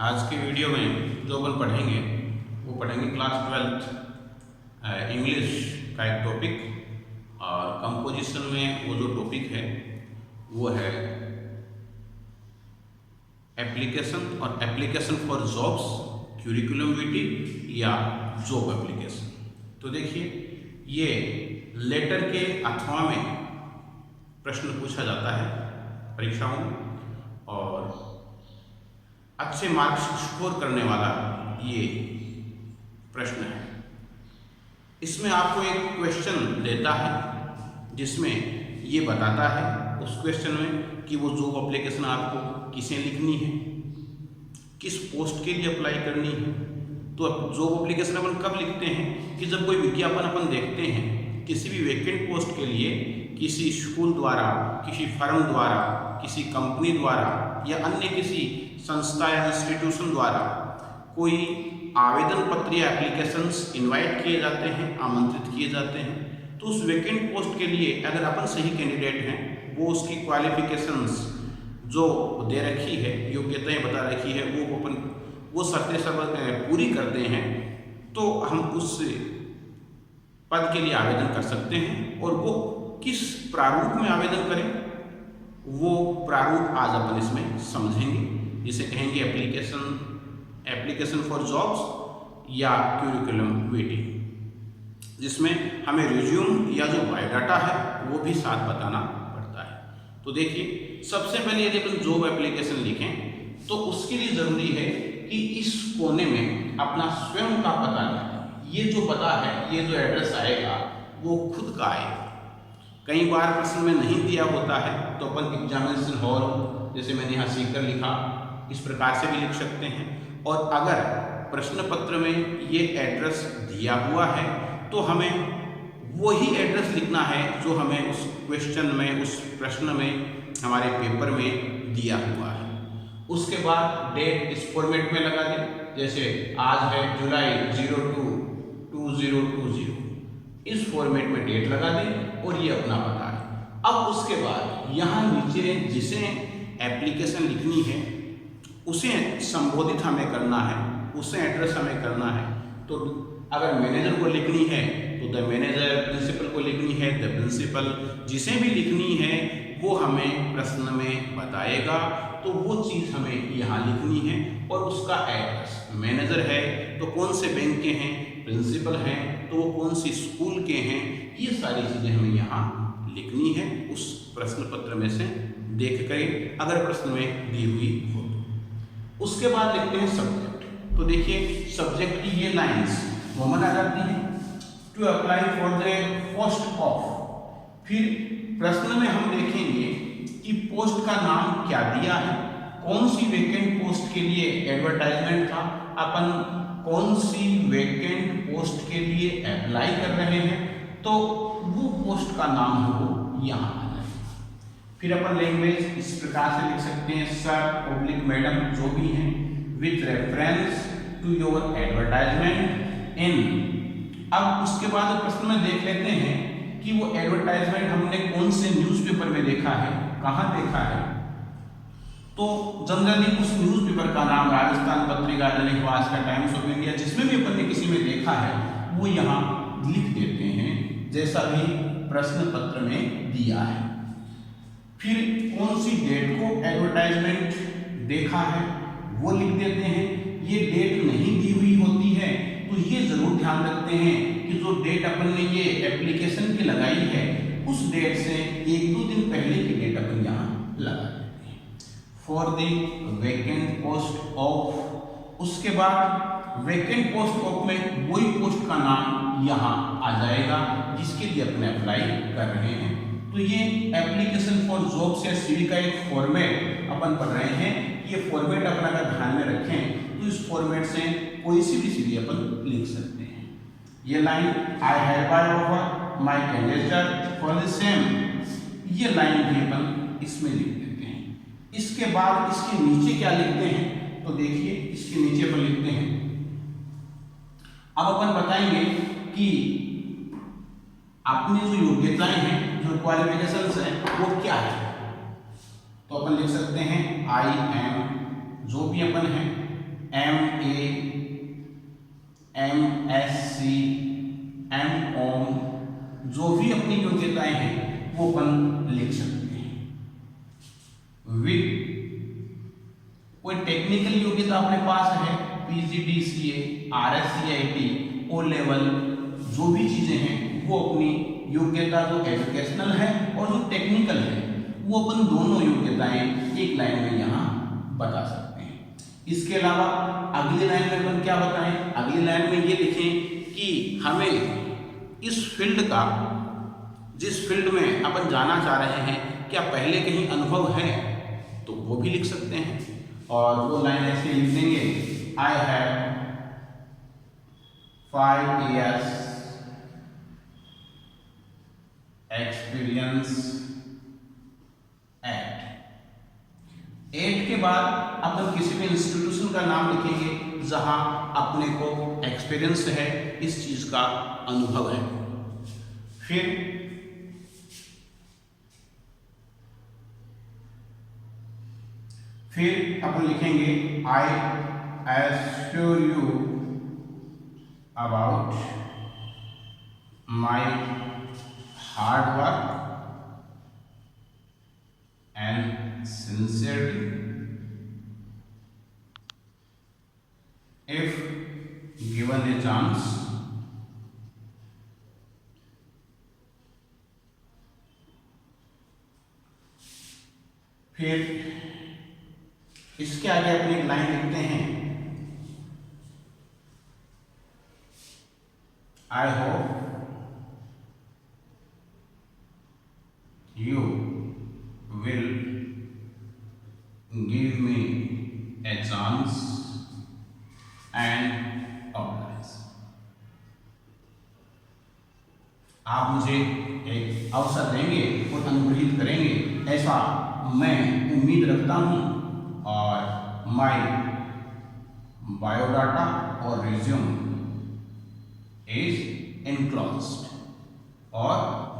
आज के वीडियो में जो अपन पढ़ेंगे वो पढ़ेंगे क्लास 12th इंग्लिश का एक टॉपिक। और कंपोजिशन में वो जो टॉपिक है वो है एप्लीकेशन और application for jobs, curriculum witty या जॉब एप्लीकेशन। तो देखिए, ये लेटर के अथवा में प्रश्न पूछा जाता है परीक्षाओं में और अच्छे मार्क्स स्कोर करने वाला ये प्रश्न है। इसमें आपको एक क्वेश्चन देता है जिसमें ये बताता है उस क्वेश्चन में कि वो जॉब एप्लीकेशन आपको किसे लिखनी है, किस पोस्ट के लिए अप्लाई करनी है। तो जॉब एप्लीकेशन अपन कब लिखते हैं कि जब कोई विज्ञापन अपन देखते हैं किसी भी वैकेंट पोस्ट के लिए, किसी स्कूल द्वारा, किसी फर्म द्वारा, किसी कंपनी द्वारा या अन्य किसी संस्था या इंस्टीट्यूशन द्वारा कोई आवेदन पत्र या एप्लीकेशंस इनवाइट किए जाते हैं, आमंत्रित किए जाते हैं। तो उस वैकेंट पोस्ट के लिए अगर अपन सही कैंडिडेट हैं, वो उसकी क्वालिफिकेशंस जो दे रखी है, योग्यताएं बता रखी है, वो शर्तें सब पूरी करते हैं, तो हम उस पद के लिए आवेदन कर सकते हैं। और वो किस प्रारूप में आवेदन करें, वो प्रारूप आज अपन इसमें समझेंगे, जिसे कहेंगे एप्लीकेशन फॉर जॉब्स या क्यूरिकुलम विटी, जिसमें हमें रिज्यूम या जो बायोडाटा है वो भी साथ बताना पड़ता है। तो देखिए, सबसे पहले यदि अपन जॉब एप्लीकेशन लिखें तो उसके लिए ज़रूरी है कि इस कोने में अपना स्वयं का पता लिखें। ये जो पता है, ये जो एड्रेस आएगा वो खुद का आएगा। कई बार प्रश्न में नहीं दिया होता है तो अपन एग्जामिनेशन हॉल, जैसे मैंने यहाँ सीकर लिखा, इस प्रकार से भी लिख सकते हैं। और अगर प्रश्न पत्र में ये एड्रेस दिया हुआ है तो हमें वही एड्रेस लिखना है जो हमें उस क्वेश्चन में, उस प्रश्न में, हमारे पेपर में दिया हुआ है। उसके बाद डेट इस फॉर्मेट में लगा दें, जैसे आज है जुलाई 02/2020, इस फॉर्मेट में डेट लगा दें और ये अपना पता है। अब उसके बाद यहाँ नीचे जिसे एप्लीकेशन लिखनी है उसे संबोधित हमें करना है, उसे एड्रेस हमें करना है। तो अगर मैनेजर को लिखनी है तो द मैनेजर, प्रिंसिपल को लिखनी है द प्रिंसिपल, जिसे भी लिखनी है वो हमें प्रश्न में बताएगा। तो वो चीज़ हमें यहाँ लिखनी है और उसका एड्रेस, मैनेजर है तो कौन से बैंक के हैं, प्रिंसिपल हैं तो वो कौन सी स्कूल के हैं, ये सारी चीज़ें हमें यहाँ लिखनी है उस प्रश्न पत्र में से देख कर, अगर प्रश्न में दी हुई हो। उसके बाद लिखते हैं सब्जेक्ट। तो देखिए, सब्जेक्ट की ये लाइन्स कॉमन आ जाती है, to apply for the post of. फिर प्रश्न में हम देखेंगे कि पोस्ट का नाम क्या दिया है, कौन सी वैकेंट पोस्ट के लिए एडवर्टाइजमेंट था, अपन कौन सी वैकेंट पोस्ट के लिए अप्लाई कर रहे हैं, तो वो पोस्ट का नाम हो यहाँ आ जाएगा। फिर अपन लैंग्वेज इस प्रकार से लिख सकते हैं, सर पब्लिक मैडम जो भी हैं, with reference to your advertisement in. अब उसके बाद प्रश्न में देख लेते हैं कि वो एडवर्टाइजमेंट हमने कौन से न्यूज़पेपर में देखा है, कहाँ देखा है। तो जनरली उस न्यूज़पेपर का नाम Rajasthan Patrika, Dainik Bhaskar, times of India, जिसमें भी अपन ने किसी में देखा है वो यहाँ लिख देते हैं, जैसा भी प्रश्न पत्र में दिया है। फिर कौन सी डेट को एडवर्टाइजमेंट देखा है वो लिख देते हैं। ये डेट नहीं दी हुई होती है तो ये जरूर ध्यान रखते हैं कि जो डेट अपन ने ये एप्लीकेशन की लगाई है उस डेट से 1-2 दिन पहले की डेट अपन यहाँ लगा देते हैं। For the vacant post of, उसके बाद वैकेंट पोस्ट ऑफ में वही पोस्ट का नाम यहाँ आ जाएगा जिसके लिए अपन अप्लाई कर रहे हैं। तो ये एप्लीकेशन फॉर जॉब्स या सीवी का एक फॉर्मेट अपन पढ़ रहे हैं। ये फॉर्मेट अपन अगर ध्यान में रखें तो इस फॉर्मेट से कोई सी भी सीवी अपन लिख सकते हैं। ये line, I hereby offer my candidature for the same, ये लाइन भी अपन इसमें लिख देते हैं। इसके बाद इसके नीचे क्या लिखते हैं, तो देखिए इसके नीचे अपन लिखते हैं, अब अपन बताएंगे कि अपनी जो योग्यताएं हैं, जो क्वालिफिकेशंस हैं वो क्या है। तो अपन लिख सकते हैं आई एम, जो भी अपन है, MA, MSc, MCom, जो भी अपनी योग्यताएं हैं वो अपन लिख सकते हैं। विद कोई टेक्निकल योग्यता अपने पास है, PGDCA, RSCIT, O लेवल, जो भी चीजें हैं वो अपनी योग्यता जो एजुकेशनल है और जो टेक्निकल है वो अपन दोनों योग्यताएं एक लाइन में यहाँ बता सकते हैं। इसके अलावा अगली लाइन में अपन क्या बताएं? अगली लाइन में ये लिखें कि हमें इस फील्ड का, जिस फील्ड में अपन जाना चाह रहे हैं, क्या पहले कहीं अनुभव है, तो वो भी लिख सकते हैं। और वो लाइन ऐसे लिख देंगे, I have 5 years experience eight के बाद अपन किसी भी इंस्टीट्यूशन का नाम लिखेंगे जहां अपने को एक्सपीरियंस है, इस चीज का अनुभव है। फिर अपन लिखेंगे, I assure you about my hard work and sincerity if given a chance फिर इसके आगे अपनी एक लाइन लिखते हैं, I hope you will give me a chance and oblige. आप मुझे एक अवसर देंगे और अनुग्रहित करेंगे, ऐसा मैं उम्मीद रखता हूँ। और माई बायोडाटा और रिज्यूम इज एनक्लोज्ड और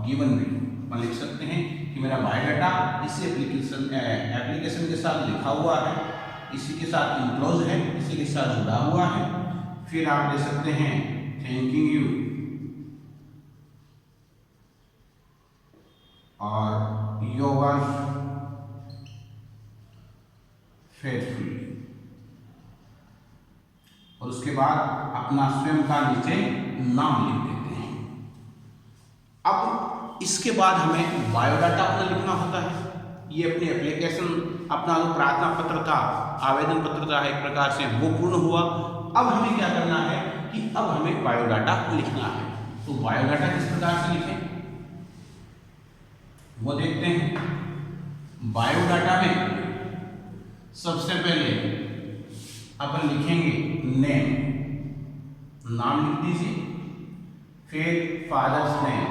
गिवन मी। हम लिख सकते हैं कि मेरा बायोडाटा इसी एप्लीकेशन के साथ लिखा हुआ है, इसी के साथ इनक्लोज है, इसी के साथ जुड़ा हुआ है। फिर आप दे सकते हैं थैंकिंग यू और योर फेथफुल, और उसके बाद अपना स्वयं का नीचे नाम लिख देते हैं। अब इसके बाद हमें बायोडाटा अपना लिखना होता है। ये अपनी एप्लीकेशन, अपना जो प्रार्थना पत्र था, आवेदन पत्र था एक प्रकार से, वो पूर्ण हुआ। अब हमें क्या करना है कि अब हमें बायोडाटा लिखना है। तो बायोडाटा किस प्रकार से लिखें वो देखते हैं। बायोडाटा में सबसे पहले अपन लिखेंगे नेम, नाम लिख दीजिए। फिर फादर्स नेम,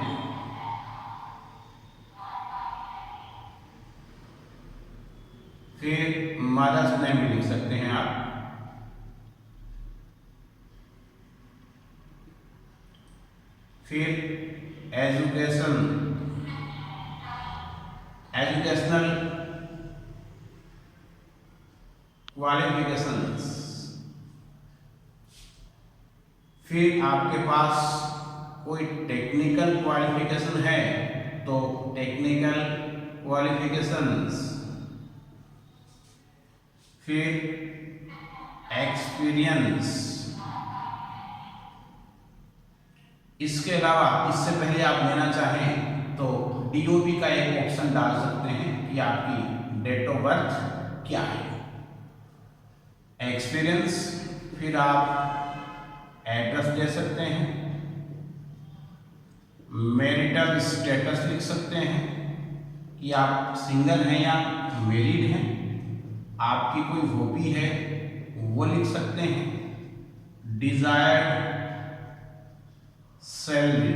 फिर मदर्स नेम भी लिख सकते हैं आप। फिर एजुकेशनल क्वालिफिकेशंस। फिर आपके पास कोई टेक्निकल क्वालिफिकेशन है तो टेक्निकल क्वालिफिकेशंस। फिर एक्सपीरियंस। इसके अलावा इससे पहले आप लेना चाहें तो DOB का एक ऑप्शन डाल सकते हैं कि आपकी डेट ऑफ बर्थ क्या है। एक्सपीरियंस, फिर आप एड्रेस दे सकते हैं। मैरिटल स्टेटस लिख सकते हैं कि आप सिंगल हैं या मैरिड हैं। आपकी कोई हॉबी है वो लिख सकते हैं। डिजायर्ड सैलरी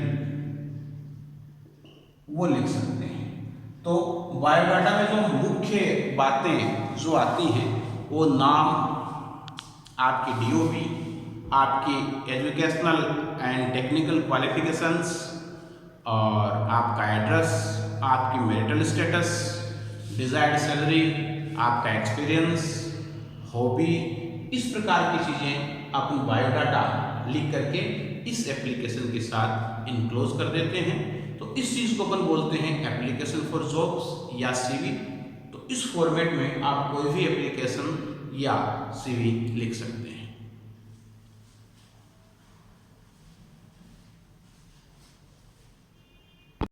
वो लिख सकते हैं। तो बायोडाटा में जो मुख्य बातें जो आती हैं वो नाम, आपकी DOB, आपकी एजुकेशनल एंड टेक्निकल क्वालिफिकेशंस, और आपका एड्रेस, आपकी मैरिटल स्टेटस, डिजायर्ड सैलरी, आपका एक्सपीरियंस, हॉबी, इस प्रकार की चीज़ें अपन बायोडाटा लिख करके इस एप्लीकेशन के साथ इनक्लोज कर देते हैं। तो इस चीज़ को अपन बोलते हैं एप्लीकेशन फॉर जॉब्स या सीवी। तो इस फॉर्मेट में आप कोई भी एप्लीकेशन या सीवी लिख सकते हैं।